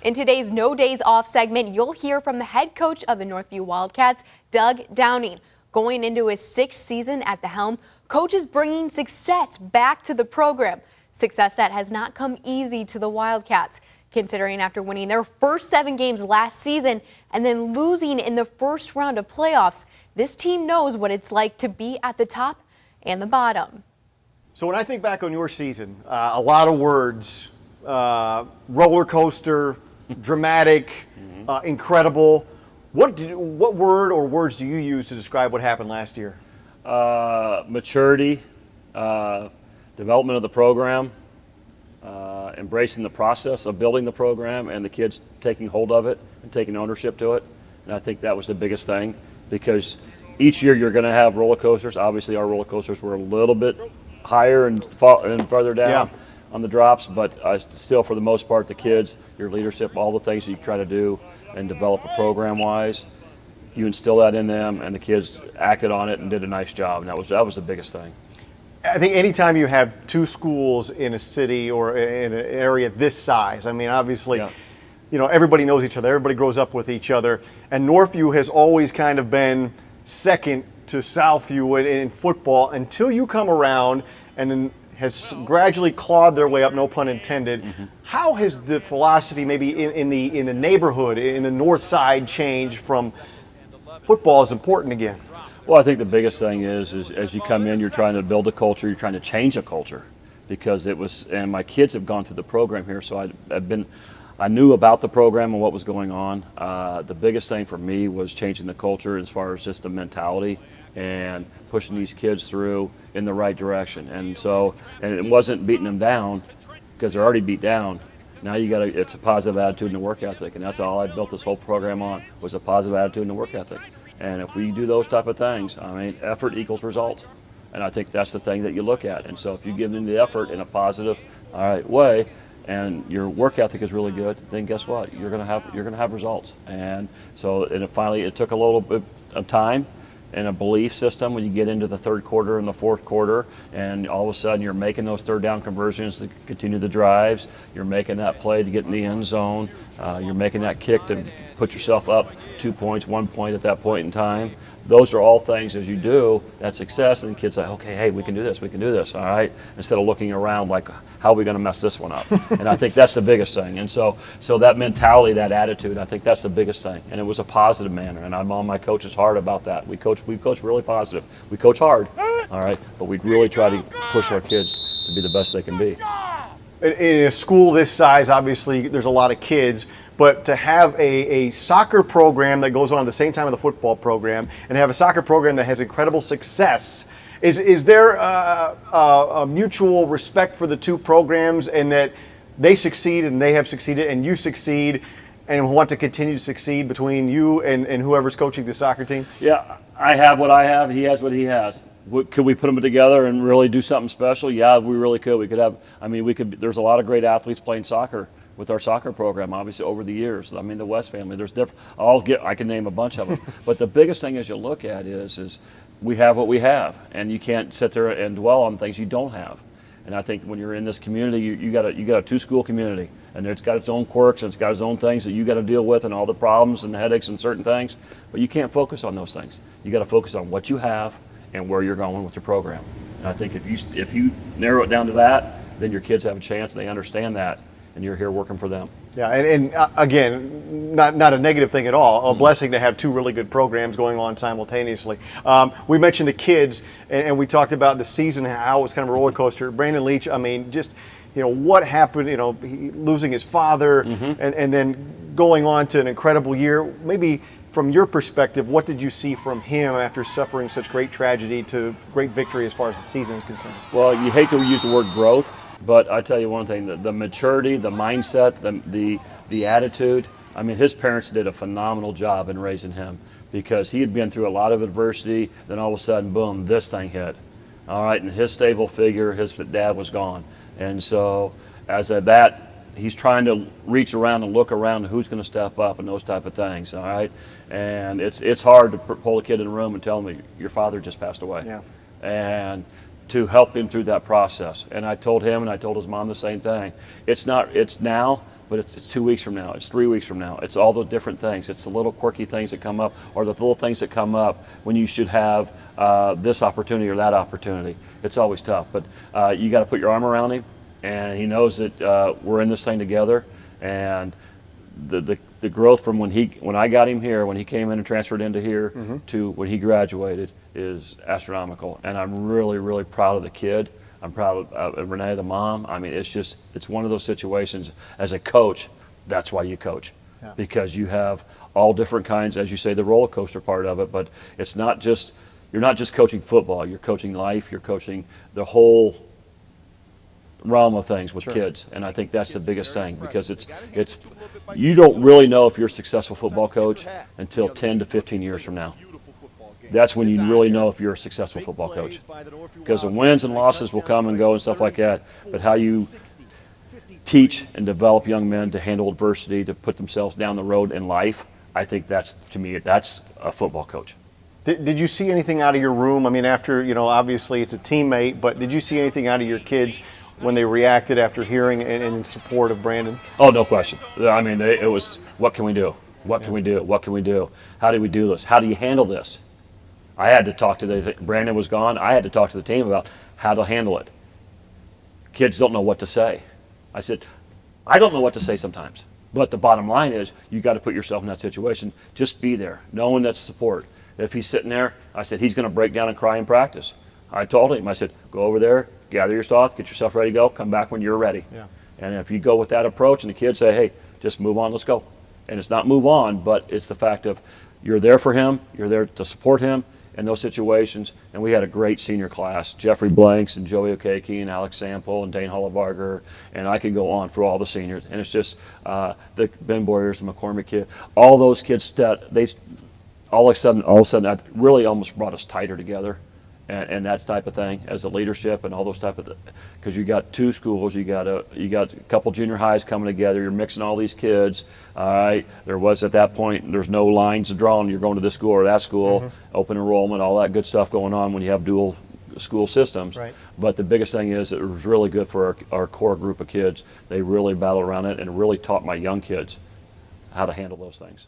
In today's No Days Off segment, you'll hear from the head coach of the Northview Wildcats, Doug Downing. Going into his 6th season at the helm, coach is bringing success back to the program. Success that has not come easy to the Wildcats, considering after winning their first 7 games last season and then losing in the first round of playoffs, this team knows what it's like to be at the top and the bottom. So when I think back on your season, a lot of words, roller coaster, dramatic, incredible. What word or words do you use to describe what happened last year? Maturity, development of the program, embracing the process of building the program and the kids taking hold of it and taking ownership to it. And I think that was the biggest thing, because each year you're going to have roller coasters. Obviously our roller coasters were a little bit higher and further down on the drops, but still for the most part the kids, your leadership, all the things that you try to do and develop a program wise, you instill that in them and the kids acted on it and did a nice job, and that was the biggest thing. I think anytime you have 2 schools in a city or in an area this size, I mean, obviously, you know, everybody knows each other, everybody grows up with each other, and Northview has always kind of been second to Southview in football until you come around and then has gradually clawed their way up, no pun intended. How has the philosophy maybe in the neighborhood, in the north side, changed from football is important again? Well, I think the biggest thing is as you come in, you're trying to build a culture, you're trying to change a culture, because it was, and my kids have gone through the program here, so I knew about the program and what was going on. The biggest thing for me was changing the culture as far as just the mentality and pushing these kids through in the right direction. And it wasn't beating them down, because they're already beat down. Now it's a positive attitude and a work ethic, and that's all I built this whole program on, was a positive attitude and a work ethic. And if we do those type of things, I mean, effort equals results. And I think that's the thing that you look at. And so if you give them the effort in a positive, all right, way, and your work ethic is really good, then guess what? You're gonna have results. And so it took a little bit of time and a belief system when you get into the 3rd quarter and the 4th quarter, and all of a sudden you're making those 3rd down conversions to continue the drives, you're making that play to get in the end zone, you're making that kick to put yourself up 2 points, 1 point at that point in time. Those are all things, as you do that success, and the kids say, okay, hey, we can do this, all right? Instead of looking around like, how are we gonna mess this one up? And I think that's the biggest thing. And so that mentality, that attitude, I think that's the biggest thing. And it was a positive manner, and I'm on my coaches hard about that. We coach really positive. We coach hard, all right? But we really try to push our kids to be the best they can be. In a school this size, obviously there's a lot of kids, but to have a soccer program that goes on at the same time as the football program, and have a soccer program that has incredible success, is there a mutual respect for the 2 programs, and that they succeed and they have succeeded and you succeed and want to continue to succeed between you and whoever's coaching the soccer team? Yeah, I have what I have, he has what he has. Could we put them together and really do something special? Yeah, we really could. We could have, there's a lot of great athletes playing soccer with our soccer program, obviously, over the years. I mean, the West family, there's different, I can name a bunch of them. But the biggest thing as you look at is we have what we have, and you can't sit there and dwell on things you don't have. And I think when you're in this community, you got a 2-school community, and it's got its own quirks and it's got its own things that you got to deal with, and all the problems and the headaches and certain things. But you can't focus on those things. You got to focus on what you have and where you're going with your program. And I think if you narrow it down to that, then your kids have a chance, and they understand that, and you're here working for them. Yeah, and again, not a negative thing at all. A blessing to have 2 really good programs going on simultaneously. We mentioned the kids, and we talked about the season, how it was kind of a roller coaster. Brandon Leach, I mean, just, you know, what happened, you know, losing his father, and then going on to an incredible year. Maybe from your perspective, what did you see from him after suffering such great tragedy to great victory as far as the season is concerned? Well, you hate to use the word growth, but I tell you one thing, the maturity, the mindset, the attitude, I mean, his parents did a phenomenal job in raising him, because he had been through a lot of adversity, then all of a sudden, boom, this thing hit. All right, and his stable figure, his dad was gone. And so as of that, he's trying to reach around and look around who's going to step up and those type of things, all right? And it's hard to pull a kid in a room and tell him your father just passed away. Yeah. And to help him through that process. And I told him and I told his mom the same thing. It's now, but it's 2 weeks from now, it's 3 weeks from now. It's all the different things. It's the little quirky things that come up, or the little things that come up when you should have this opportunity or that opportunity. It's always tough, but you got to put your arm around him, and he knows that we're in this thing together. And the growth from when I got him here, when he came in and transferred into here, to when he graduated is astronomical. And I'm really, really proud of the kid. I'm proud of Renee, the mom. I mean, it's one of those situations as a coach, that's why you coach. Yeah. Because you have all different kinds, as you say, the roller coaster part of it, but it's not just, you're not just coaching football, you're coaching life, you're coaching the whole realm of things with kids. And I think that's the biggest thing, because it's you don't really know if you're a successful football coach until 10 to 15 years from now. That's when you really know if you're a successful football coach, because the wins and losses will come and go and stuff like that, but how you teach and develop young men to handle adversity, to put themselves down the road in life, I think that's, to me, that's a football coach. Did you see anything out of your room? I mean, after, obviously it's a teammate, but did you see anything out of your kids when they reacted after hearing and in support of Brandon? Oh, no question. I mean, it was, what can we do? What can we do? What can we do? How do we do this? How do you handle this? I had to talk to Brandon was gone. I had to talk to the team about how to handle it. Kids don't know what to say. I said, I don't know what to say sometimes. But the bottom line is, you got to put yourself in that situation. Just be there, knowing that's support. If he's sitting there, I said, he's going to break down and cry in practice. I told him, I said, go over there, gather your thoughts, get yourself ready to go, come back when you're ready. Yeah. And if you go with that approach and the kids say, hey, just move on, let's go. And it's not move on, but it's the fact of you're there for him, you're there to support him in those situations. And we had a great senior class, Jeffrey Blanks and Joey Okeke and Alex Sample and Dane Hollebarger, and I could go on for all the seniors. And it's just the Ben Boyers, the McCormick kid, all those kids that they all of a sudden that really almost brought us tighter together, and that type of thing as a leadership and all those type of, because you got two schools, you got a couple junior highs coming together, you're mixing all these kids. All right, there was at that point, there's no lines drawn, you're going to this school or that school, open enrollment, all that good stuff going on when you have dual school systems. Right. But the biggest thing is it was really good for our core group of kids. They really battled around it and really taught my young kids how to handle those things.